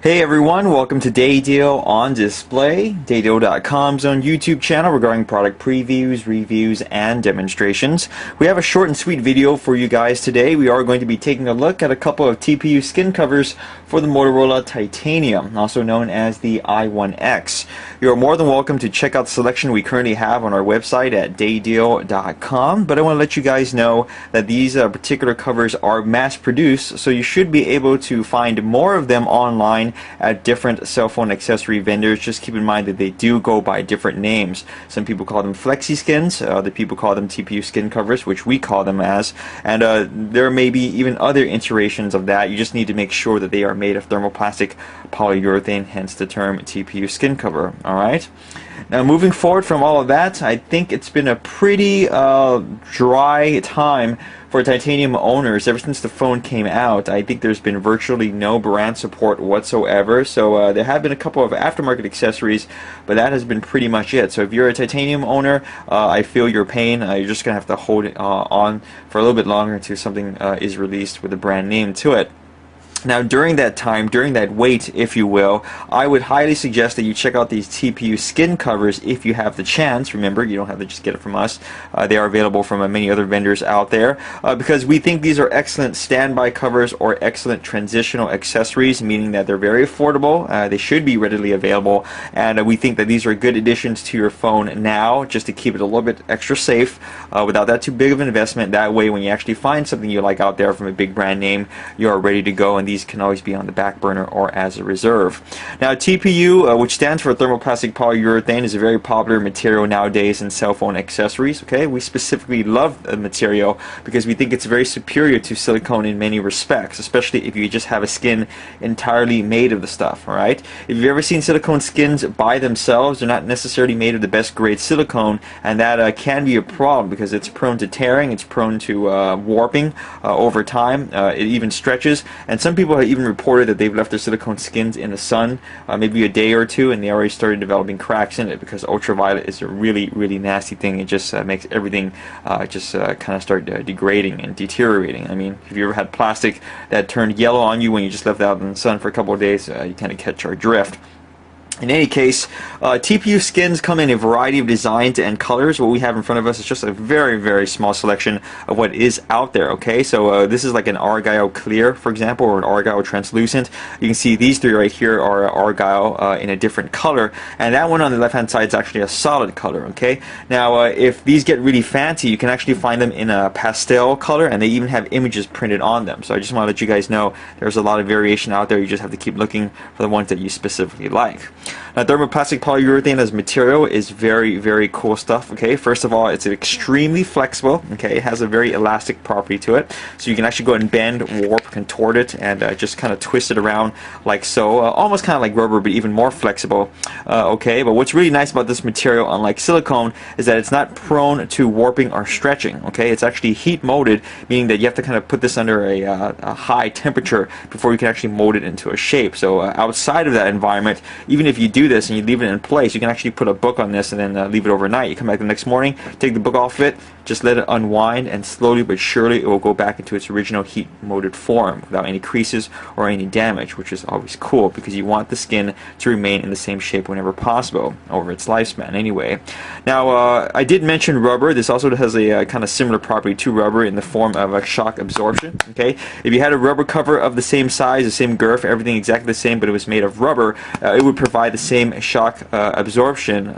Hey everyone, welcome to Day Deal on Display, daydeal.com's own YouTube channel regarding product previews, reviews, and demonstrations. We have a short and sweet video for you guys today. We are going to be taking a look at a couple of TPU skin covers for the Motorola Titanium, also known as the i1x. You are more than welcome to check out the selection we currently have on our website at daydeal.com, but I want to let you guys know that these particular covers are mass produced, so you should be able to find more of them online at different cell phone accessory vendors. Just keep in mind that they do go by different names. Some people call them flexi skins, other people call them TPU skin covers, which we call them as, and there may be even other iterations of that. You just need to make sure that they are made of thermoplastic polyurethane, hence the term TPU skin cover. Alright? Now, moving forward from all of that, I think it's been a pretty dry time for Titanium owners ever since the phone came out. I think there's been virtually no brand support whatsoever, so there have been a couple of aftermarket accessories, but that has been pretty much it. So if you're a Titanium owner, I feel your pain. You're just going to have to hold it on for a little bit longer until something is released with a brand name to it. Now, during that time, during that wait, if you will, I would highly suggest that you check out these TPU skin covers if you have the chance. Remember, you don't have to just get it from us. They are available from many other vendors out there because we think these are excellent standby covers or excellent transitional accessories, meaning that they're very affordable. They should be readily available, and we think that these are good additions to your phone now, just to keep it a little bit extra safe without that too big of an investment. That way, when you actually find something you like out there from a big brand name, you are ready to go, and these can always be on the back burner or as a reserve. Now, TPU, which stands for thermoplastic polyurethane, is a very popular material nowadays in cell phone accessories. Okay, we specifically love the material because we think it's very superior to silicone in many respects, especially if you just have a skin entirely made of the stuff. All right, if you've ever seen silicone skins by themselves, they're not necessarily made of the best grade silicone, and that can be a problem because it's prone to tearing, it's prone to warping over time. It even stretches, and some people have even reported that they've left their silicone skins in the sun maybe a day or two, and they already started developing cracks in it because ultraviolet is a really nasty thing. It just makes everything kind of start degrading and deteriorating. I mean, if you ever had plastic that turned yellow on you when you just left it out in the sun for a couple of days, you kind of catch our drift. In any case, TPU skins come in a variety of designs and colors. What we have in front of us is just a very small selection of what is out there. Okay, so this is like an Argyle clear, for example, or an Argyle translucent. You can see these three right here are Argyle in a different color, and that one on the left hand side is actually a solid color. Okay, now if these get really fancy, you can actually find them in a pastel color, and they even have images printed on them. So I just want to let you guys know there's a lot of variation out there. You just have to keep looking for the ones that you specifically like. Now, thermoplastic polyurethane as material is very cool stuff. Okay, first of all, it's extremely flexible. Okay, it has a very elastic property to it, so you can actually go and bend, warp, contort it, and just kind of twist it around like so, almost kind of like rubber, but even more flexible. Okay, but what's really nice about this material, unlike silicone, is that it's not prone to warping or stretching. Okay, it's actually heat molded, meaning that you have to kind of put this under a high temperature before you can actually mold it into a shape. So outside of that environment, even if you do this and you leave it in place, you can actually put a book on this and then leave it overnight. You come back the next morning, take the book off of it, just let it unwind, and slowly but surely it will go back into its original heat molded form without any creases or any damage, which is always cool because you want the skin to remain in the same shape whenever possible over its lifespan anyway. Now, I did mention rubber. This also has a kind of similar property to rubber in the form of a shock absorption. Okay, if you had a rubber cover of the same size, the same girth, everything exactly the same, but it was made of rubber, it would provide the same shock absorption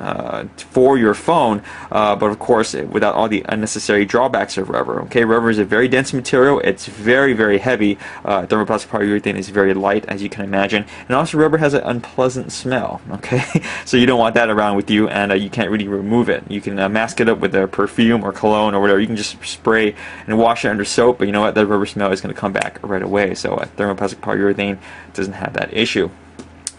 for your phone, but of course without all the unnecessary drawbacks of rubber. Okay, rubber is a very dense material. It's very heavy. Thermoplastic polyurethane is very light, as you can imagine, and also rubber has an unpleasant smell. Okay, so you don't want that around with you, and you can't really remove it. You can mask it up with a perfume or cologne or whatever. You can just spray and wash it under soap, but you know what? That rubber smell is going to come back right away. So thermoplastic polyurethane doesn't have that issue.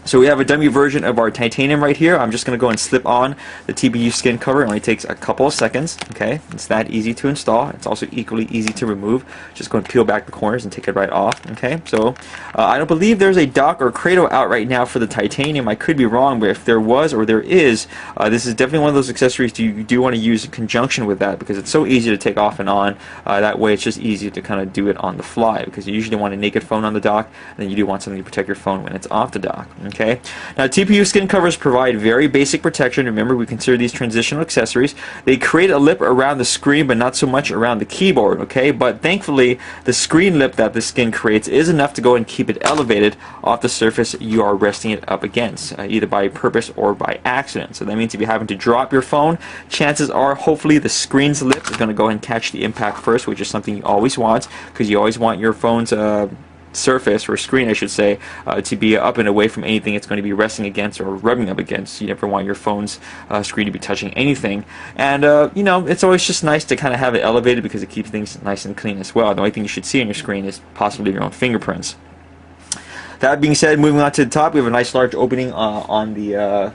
So we have a dummy version of our titanium right here. I'm just going to go and slip on the TPU skin cover. It only takes a couple of seconds. Okay, it's that easy to install. It's also equally easy to remove. Just go and peel back the corners and take it right off. Okay, so I don't believe there's a dock or cradle out right now for the titanium. I could be wrong, but if there was or there is, this is definitely one of those accessories you do want to use in conjunction with that, because it's so easy to take off and on. That way it's just easy to kind of do it on the fly, because you usually want a naked phone on the dock, and then you do want something to protect your phone when it's off the dock. Okay. Now, TPU skin covers provide very basic protection. Remember, we consider these transitional accessories. They create a lip around the screen, but not so much around the keyboard. Okay, but thankfully, the screen lip that the skin creates is enough to go and keep it elevated off the surface you are resting it up against, either by purpose or by accident. So that means if you happen to drop your phone, chances are, hopefully, the screen's lip is going to go and catch the impact first, which is something you always want, because you always want your phone's surface, or screen I should say, to be up and away from anything it's going to be resting against or rubbing up against. You never want your phone's screen to be touching anything. And you know, it's always just nice to kind of have it elevated, because it keeps things nice and clean as well. The only thing you should see on your screen is possibly your own fingerprints. That being said, moving on to the top, we have a nice large opening on the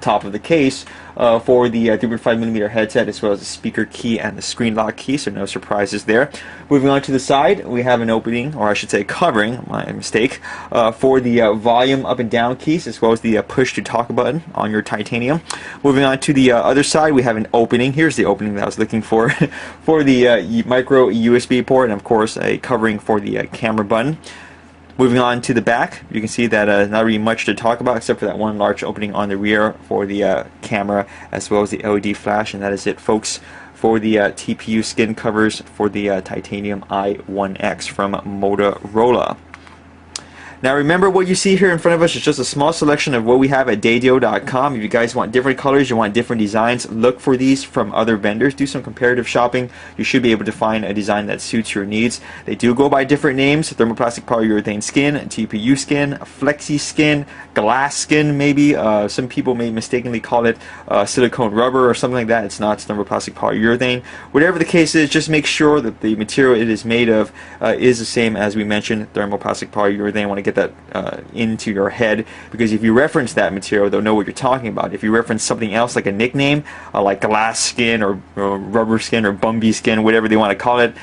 top of the case for the 3.5mm headset, as well as the speaker key and the screen lock key, so no surprises there. Moving on to the side, we have an opening, or I should say covering, my mistake, for the volume up and down keys, as well as the push to talk button on your titanium. Moving on to the other side, we have an opening. Here's the opening that I was looking for for the micro USB port, and of course a covering for the camera button. Moving on to the back, you can see that not really much to talk about, except for that one large opening on the rear for the camera, as well as the LED flash, and that is it, folks, for the TPU skin covers for the titanium i1x from Motorola. Now remember, what you see here in front of us is just a small selection of what we have at Daydio.com. If you guys want different colors, you want different designs, look for these from other vendors. Do some comparative shopping. You should be able to find a design that suits your needs. They do go by different names: thermoplastic polyurethane skin, TPU skin, flexi skin, glass skin maybe. Some people may mistakenly call it silicone rubber or something like that. It's not. It's thermoplastic polyurethane. Whatever the case is, just make sure that the material it is made of is the same as we mentioned, thermoplastic polyurethane. I want to get that into your head, because if you reference that material, they'll know what you're talking about. If you reference something else like a nickname, like glass skin or rubber skin or Bumby skin, whatever they want to call it,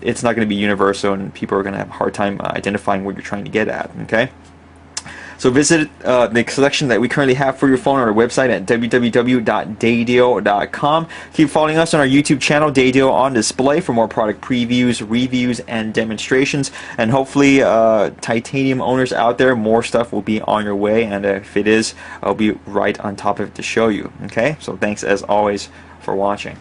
it's not going to be universal, and people are going to have a hard time identifying what you're trying to get at. Okay. So visit the selection that we currently have for your phone on our website at www.daydio.com. Keep following us on our YouTube channel, Daydio on Display, for more product previews, reviews, and demonstrations. And hopefully, titanium owners out there, more stuff will be on your way. And if it is, I'll be right on top of it to show you. Okay? So thanks as always for watching.